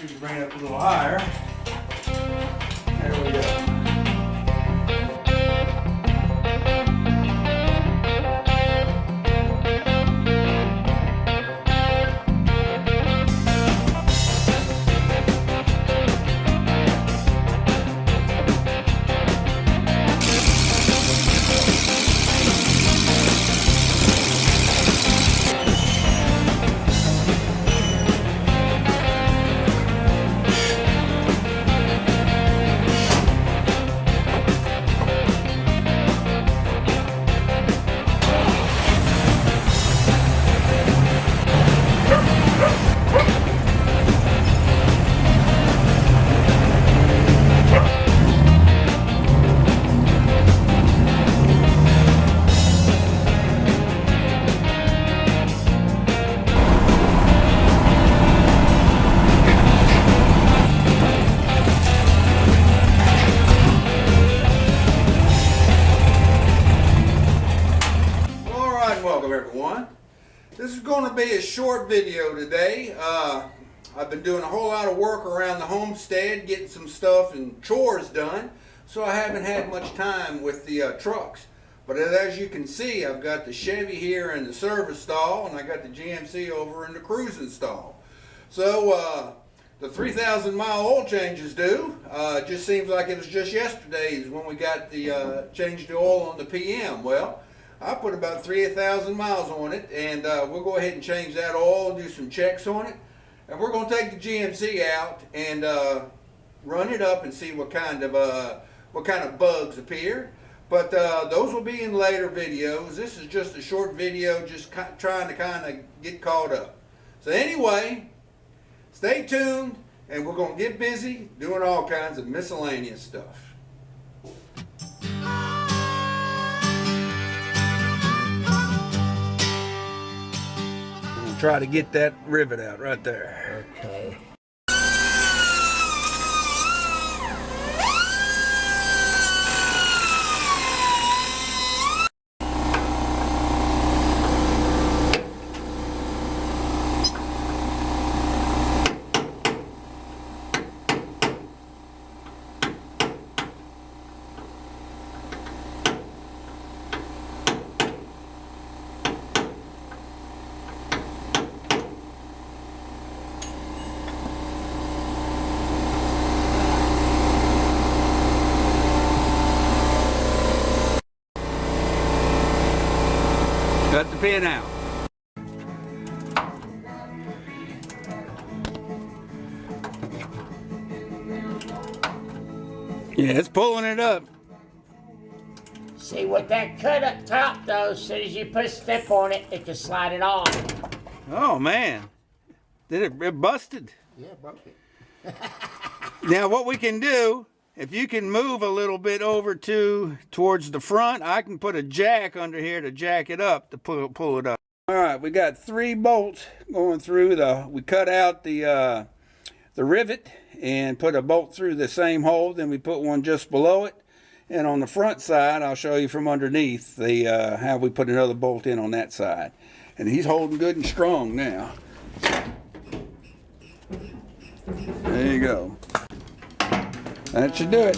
We can bring it up a little higher. There we go. Everyone, this is going to be a short video today. I've been doing a whole lot of work around the homestead, getting some stuff and chores done, so I haven't had much time with the trucks. But as you can see, I've got the Chevy here in the service stall, and I got the GMC over in the cruising stall. So the 3,000 mile oil change is due. It just seems like it was just yesterday's when we got the changed the oil on the PM. Well, I put about 3,000 miles on it, and we'll go ahead and change that oil and do some checks on it. And we're going to take the GMC out and run it up and see what kind of bugs appear. But those will be in later videos. This is just a short video, just trying to kind of get caught up. So anyway, stay tuned, and we're going to get busy doing all kinds of miscellaneous stuff. Try to get that rivet out right there. Okay. Cut the pin out. Yeah, it's pulling it up. See, with that cut up top, though, as soon as you put a step on it, it can slide it off. Oh, man. It busted. Yeah, broke it. Now, what we can do, if you can move a little bit over towards the front, I can put a jack under here to jack it up to pull it up. All right, we got 3 bolts going through we cut out the rivet and put a bolt through the same hole. Then we put one just below it. And on the front side, I'll show you from underneath how we put another bolt in on that side. And he's holding good and strong now. There you go. That should do it.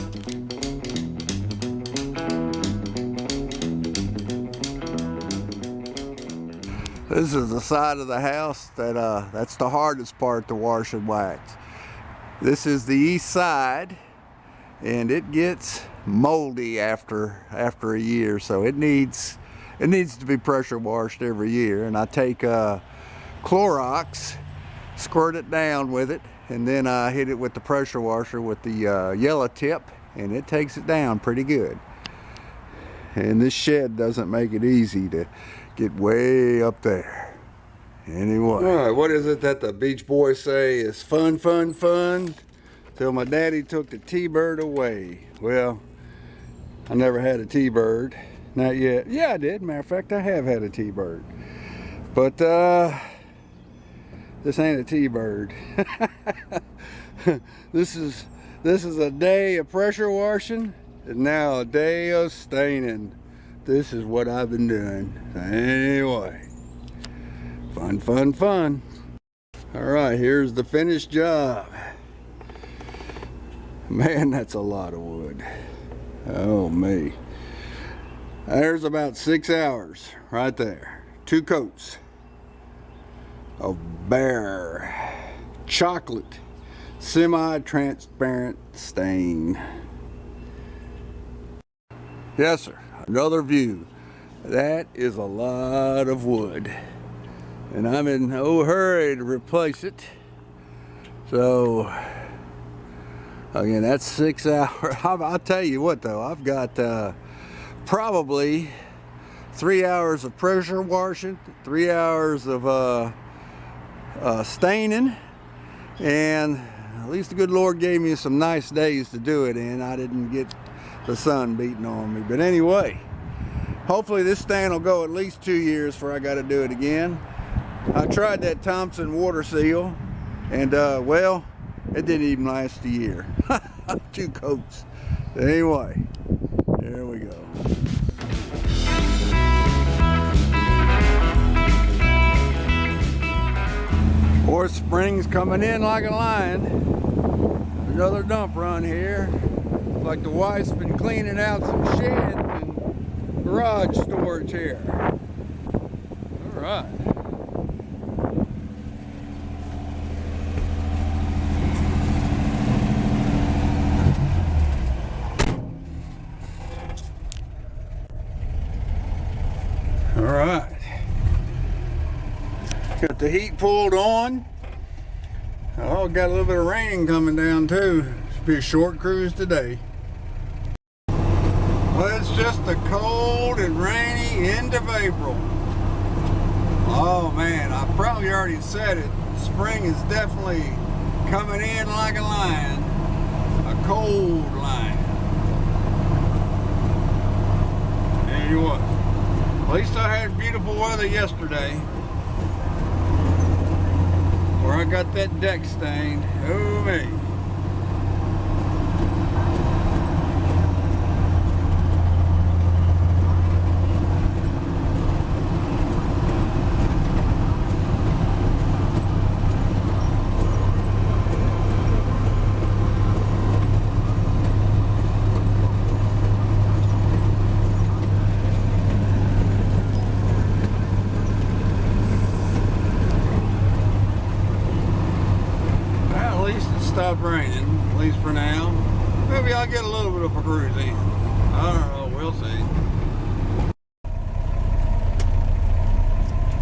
This is the side of the house that's the hardest part to wash and wax. This is the east side, and it gets moldy after a year, so it needs to be pressure washed every year. And I take Clorox, squirt it down with it, and then I hit it with the pressure washer with the yellow tip, and it takes it down pretty good. And this shed doesn't make it easy to get way up there. Anyway. All right, what is it that the Beach Boys say is fun, fun, fun? Till my daddy took the T-bird away. Well, I never had a T-bird. Not yet. Yeah, I did. Matter of fact, I have had a T-bird. But this ain't a T-bird. This is a day of pressure washing, and now a day of staining. This is what I've been doing. Anyway, fun, fun, fun. All right, here's the finished job. Man, that's a lot of wood. Oh me. There's about 6 hours right there. 2 coats of bare chocolate semi-transparent stain. Yes, sir. Another view. That is a lot of wood, and I'm in no hurry to replace it. So again, that's 6 hours. I'll tell you what though, I've got probably 3 hours of pressure washing, 3 hours of staining, and at least the good Lord gave me some nice days to do it in. I didn't get the sun beating on me. But anyway, hopefully this stain will go at least 2 years before I got to do it again. I tried that Thompson water seal, and well, it didn't even last a year. 2 coats. Anyway, there we go. Or spring's coming in like a lion. Another dump run here. Looks like the wife's been cleaning out some sheds and garage storage here. All right. All right. Got the heat pulled on. Oh, got a little bit of rain coming down too. Should be a short cruise today. Well, it's just a cold and rainy end of April. Oh man, I probably already said it. Spring is definitely coming in like a lion. A cold lion. Anyway, at least I had beautiful weather yesterday, where I got that deck stained. Oh me. Stopped raining, at least for now. Maybe I'll get a little bit of a cruise in. I don't know, we'll see.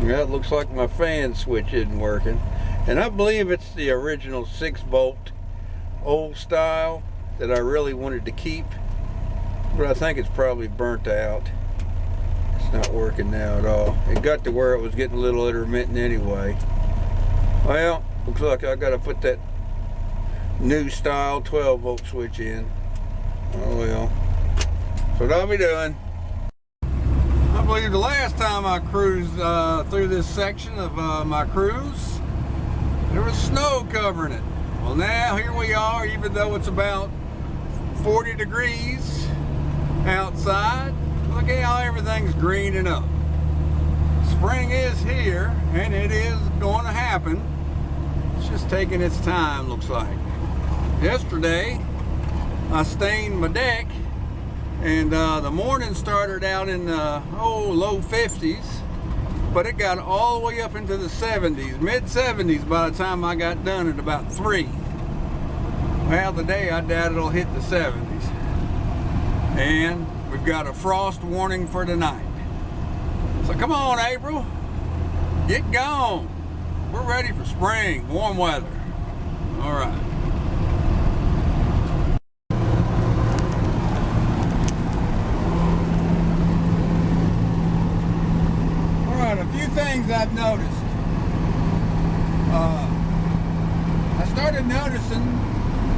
Yeah, it looks like my fan switch isn't working. And I believe it's the original 6-volt old style that I really wanted to keep. But I think it's probably burnt out. It's not working now at all. It got to where it was getting a little intermittent anyway. Well, looks like I gotta put that new style 12-volt switch in. Oh well. That's what I'll be doing. I believe the last time I cruised through this section of my cruise, there was snow covering it. Well, now here we are, even though it's about 40 degrees outside. Look at how everything's greening up. Spring is here, and it is going to happen. It's just taking its time, looks like. Yesterday, I stained my deck, and the morning started out in the low 50s, but it got all the way up into the 70s, mid 70s by the time I got done at about 3. Well, today I doubt it'll hit the 70s, and we've got a frost warning for tonight. So come on, April, get going. We're ready for spring, warm weather. All right. Things I've noticed. I started noticing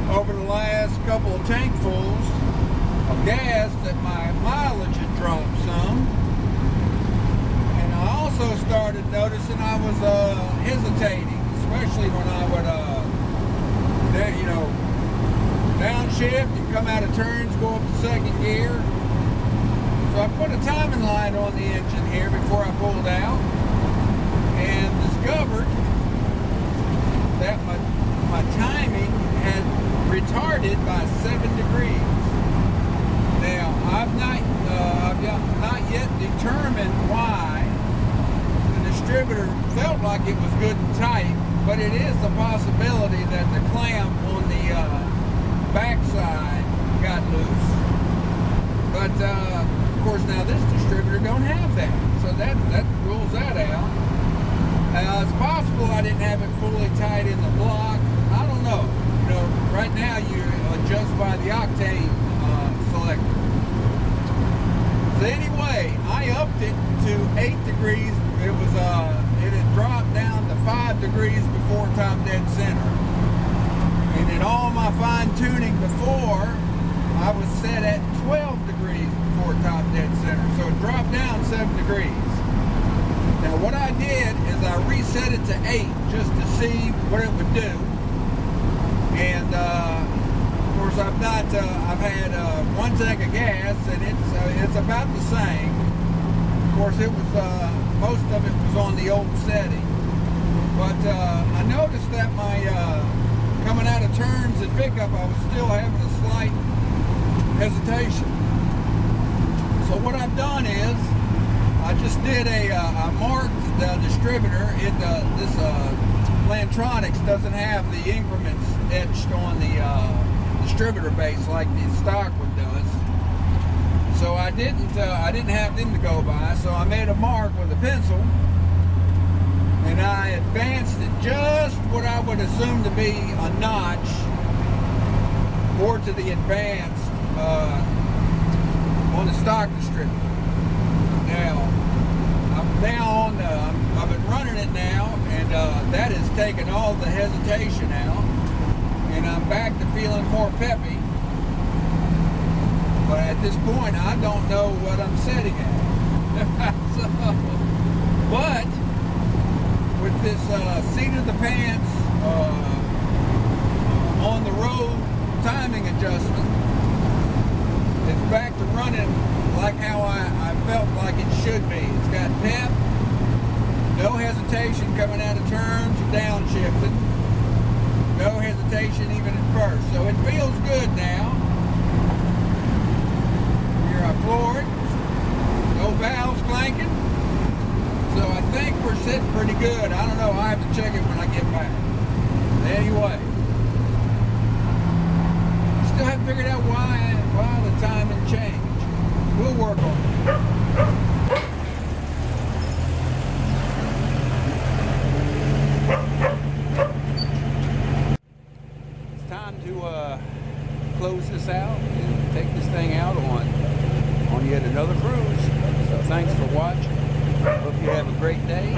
over the last couple of tankfuls of gas that my mileage had dropped some, and I also started noticing I was hesitating, especially when I would downshift and come out of turns, go up to second gear. So I put a timing light on the engine here before I pulled out, and discovered that my timing had retarded by 7 degrees. Now, I've not yet determined why the distributor felt like it was good and tight, but it is a possibility that the clamp on the backside got loose. But of course, now this distributor don't have that, so that rules that out. It's possible I didn't have it fully tight in the block. I don't know. You know, right now you adjust by the octane selector. So anyway, I upped it to 8 degrees. It had dropped down to 5 degrees before top dead center. And in all my fine tuning before, I was set at 12 degrees before top dead center. So it dropped down 7 degrees. Now what I did is I reset it to 8 just to see what it would do. And of course I've had 1 tank of gas, and it's about the same. Of course it was most of it was on the old setting, but I noticed that my coming out of turns and pickup, I was still having a slight hesitation. So what I've done is I just did I marked the distributor. This Plantronics doesn't have the increments etched on the distributor base like the stock one does. So I didn't have them to go by. So I made a mark with a pencil, and I advanced it just what I would assume to be a notch, more to the advanced on the stock distributor. Now I've been running it now, and that has taken all the hesitation out, and I'm back to feeling more peppy. But at this point, I don't know what I'm setting at. But with this seat of the pants on the road timing adjustment, it's back to running like how I felt like it should be. It's got pep, no hesitation coming out of turns or downshifting, no hesitation even at first. So it feels good now. Here I floor it, no valves clanking. So I think we're sitting pretty good. I don't know, I have to check it when I get back. Anyway, still haven't figured out why the timing changed. We'll work on it. It's time to close this out and take this thing out on yet another cruise. So thanks for watching. Hope you have a great day.